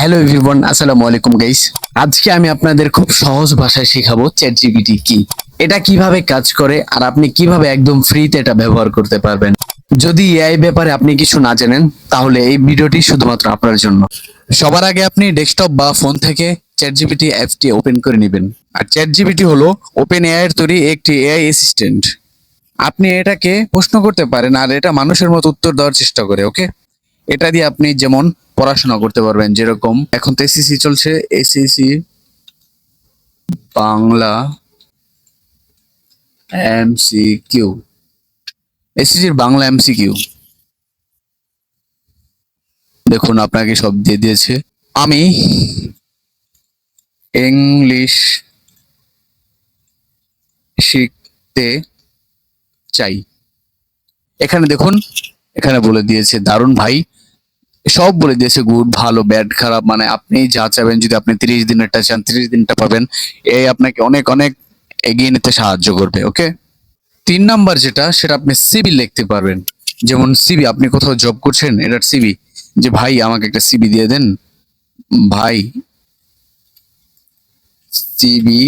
Hello everyone, আসসালামু আলাইকুম guys. আজকে আমি আপনাদের খুব সহজ ভাষায় শেখাবো চ্যাট জিপিটি কি, এটা কিভাবে কাজ করে আর আপনি কিভাবে একদম ফ্রিতে এটা ব্যবহার করতে পারবেন। যদি এআই ব্যাপারে আপনি কিছু না জানেন তাহলে এই ভিডিওটি শুধুমাত্র আপনার জন্য। সবার আগে আপনি ডেস্কটপ বা ফোন থেকে চ্যাট জিপিটি অ্যাপটি ওপেন করে নেবেন। আর চ্যাট জিপিটি হলো ওপেন এআই এর তৈরি একটি এআই অ্যাসিস্ট্যান্ট। আপনি এটাকে প্রশ্ন করতে পারেন আর এটা মানুষের মতো উত্তর দেওয়ার চেষ্টা করে। ওকে, এটা দিয়ে আপনি যেমন পড়াশোনা করতে পারবেন, যেরকম এখন তো এসএসসি চলছে, এসএসসি বাংলা এমসিকিউ, এসএসসির বাংলা এমসিকিউ দেখুন আপনাকে সব দিয়ে দিয়েছে। আমি ইংলিশ শিখতে চাই, এখানে দেখুন, এখানে বলে দিয়েছে দারুণ ভাই, সব বলে দিয়েছে, গুড ভালো ব্যাড খারাপ, মানে আপনি যা চাবেন, যদি আপনি 30 দিনেরটা চান 30 দিনটা পাবেন। এই আপনাকে অনেক অনেক এগিয়ে নিতে সাহায্য করবে। ওকে, 3 নাম্বার যেটা, সেটা আপনি সিভি লিখতে পারবেন। যেমন সিভি, আপনি কোথাও জব করছেন, এটার সিভি, যে ভাই আমাকে একটা সিভি দিয়ে দেন, ভাই সিভি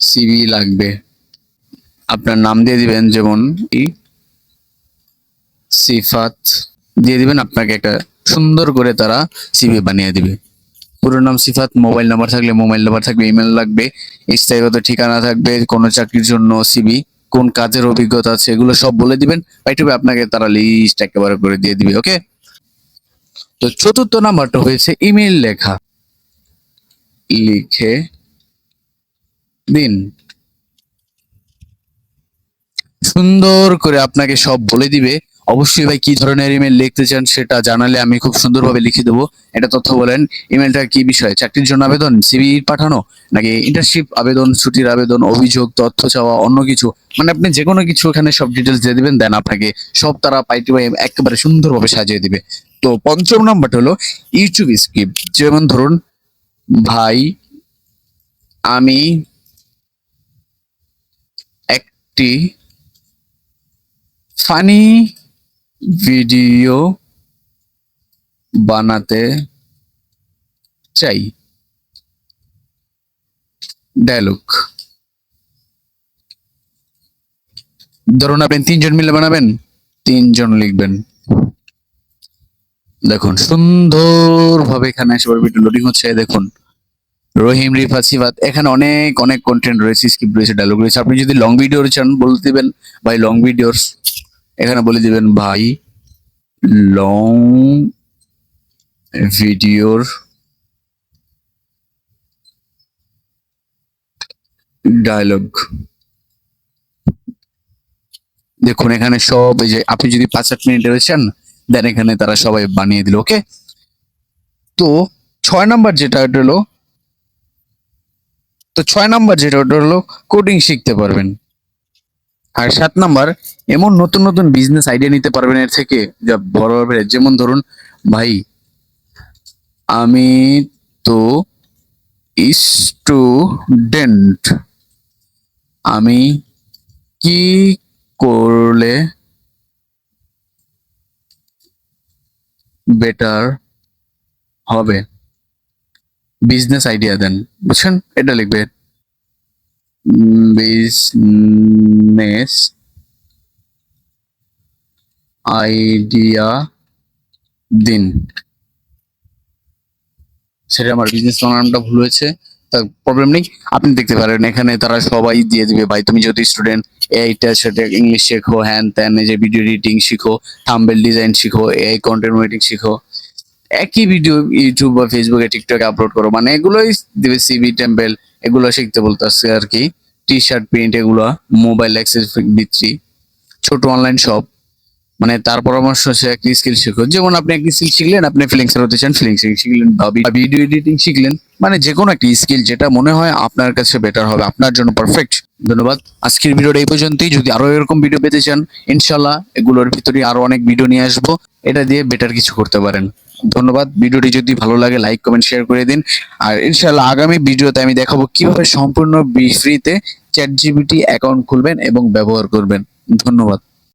সিভি লাগবে, আপনার নাম দিয়ে দিবেন, যেমন সিফাত দিয়ে দিবেন, আপনাকে একটা সুন্দর করে তারা সিভি বানিয়ে দিবে। পুরো নাম সিফাত, মোবাইল নাম্বার থাকলে মোবাইল নাম্বার থাকবে, ইমেল লাগবে, স্থায়ীগত ঠিকানা থাকবে, কোন চাকরির জন্য সিভি, কোন কাজের অভিজ্ঞতা আছে, এগুলো সব বলে দিবেন। পাইটুবে আপনাকে তারা লিস্ট একেবারে করে দিয়ে দিবে। ওকে, তো 4র্থ নাম্বারটা হয়েছে ইমেল লেখা, লিখে দিন। সুন্দর করে আপনাকে সব বলে দিবে। অবশ্যই ভাই কি ধরনের ইমেল লিখতে চান সেটা জানালে আমি খুব সুন্দরভাবে লিখে দেবো। এটা তথ্য বলেন, ইমেলটা কি বিষয়, চাকরির জন্য আবেদন, সিভি পাঠানো, নাকি ইন্টার্নশিপ আবেদন, ছুটির আবেদন, অভিযোগ, তথ্য চাওয়া, অন্য কিছু, মানে আপনি যে কোনো কিছু এখানে সব ডিটেলস দিয়ে দিবেন, দেন আপনাকে সব তারা পাইটি ভাই একেবারে সুন্দরভাবে সাজিয়ে দিবে। তো 5ম নাম্বারটা হলো ইউটিউব স্ক্রিপ্ট। যেমন ধরুন, ভাই আমি একটি ফানি ভিডিও বানাতে চাই, ডায়লগ। ধরুন আপনি 3জন মিলে বানাবেন, 3জন লিখবেন। দেখুন সুন্দরভাবে এখানে এসে ভিডিও লোডিং হচ্ছে। দেখুন রহিম, রিফাত, সিফাত, এখানে অনেক অনেক কন্টেন্ট রয়েছে, স্ক্রিপ্ট রয়েছে, ডায়লগ রয়েছে। আপনি যদি লং ভিডিও চান বলতে দিবেন ভাই লং ভিডিওস, এখানে বলে দিবেন ভাই লং ভিডিওর ডায়লগ। দেখুন এখানে সব, এই যে আপনি যদি 5-8 মিনিটের চান দেন এখানে তারা সবাই বানিয়ে দিল। ওকে, তো 6 নাম্বার যেটা, ওটা হলো, ওটা হলো কোডিং শিখতে পারবেন। আর 7 নাম্বার, এমন নতুন নতুন বিজনেস আইডিয়া নিতে পারবেন এর থেকে, যা বড় হবে। যেমন ধরুন, ভাই আমি তো স্টুডেন্ট, আমি কি করলে বেটার হবে, বিজনেস আইডিয়া দেন। বুঝছেন, এটা লিখবে বিজনেস আইডিয়া দিন। সেটা আমার বিজনেস নামটা ভুল হয়েছে, তা প্রবলেম নেই, আপনি দেখতে পারেন এখানে তারা সবাই দিয়ে দিবে। ভাই তুমি যদি স্টুডেন্ট, এইটা সেটা ইংলিশ শেখো, হ্যান ত্যান, এই যে ভিডিও এডিটিং শিখো, থাম্বনেল ডিজাইন শিখো, এআই কন্টেন্ট রাইটিং শিখো, একই ভিডিও ইউটিউব বা ফেসবুকে টিকটকে আপলোড করো, মানে এগুলোই দিবে। সিভি টেম্পেল এগুলো শিখতে বলতেছে আর কি, টি শার্ট প্রিন্ট এগুলো, মোবাইল অ্যাক্সেস বিক্রি, ছোট অনলাইন শপ, মানে তার পরামর্শ হচ্ছে একটি স্কিল শিখো। যেমন আপনি একটি স্কিল শিখলেন, আপনি ফ্রিল্যান্সার হতে চান, ফ্রিল্যান্সিং শিখলেন, বা ভিডিও এডিটিং শিখলেন, মানে যে কোনো একটি স্কিল যেটা মনে হয় আপনার কাছে বেটার হবে, আপনার জন্য পারফেক্ট। ধন্যবাদ, আজকের ভিডিওটা এই পর্যন্তই। যদি আরো এরকম ভিডিও পেতে চান, ইনশাল্লাহ এগুলোর ভিতরে আরো অনেক ভিডিও নিয়ে আসবো, এটা দিয়ে বেটার কিছু করতে পারেন। ধন্যবাদ, ভিডিওটি যদি ভালো লাগে লাইক কমেন্ট শেয়ার করে দিন। আর ইনশাল্লাহ আগামী ভিডিওতে আমি দেখাবো কিভাবে সম্পূর্ণ ফ্রিতে চ্যাট জিপিটি অ্যাকাউন্ট খুলবেন এবং ব্যবহার করবেন। ধন্যবাদ।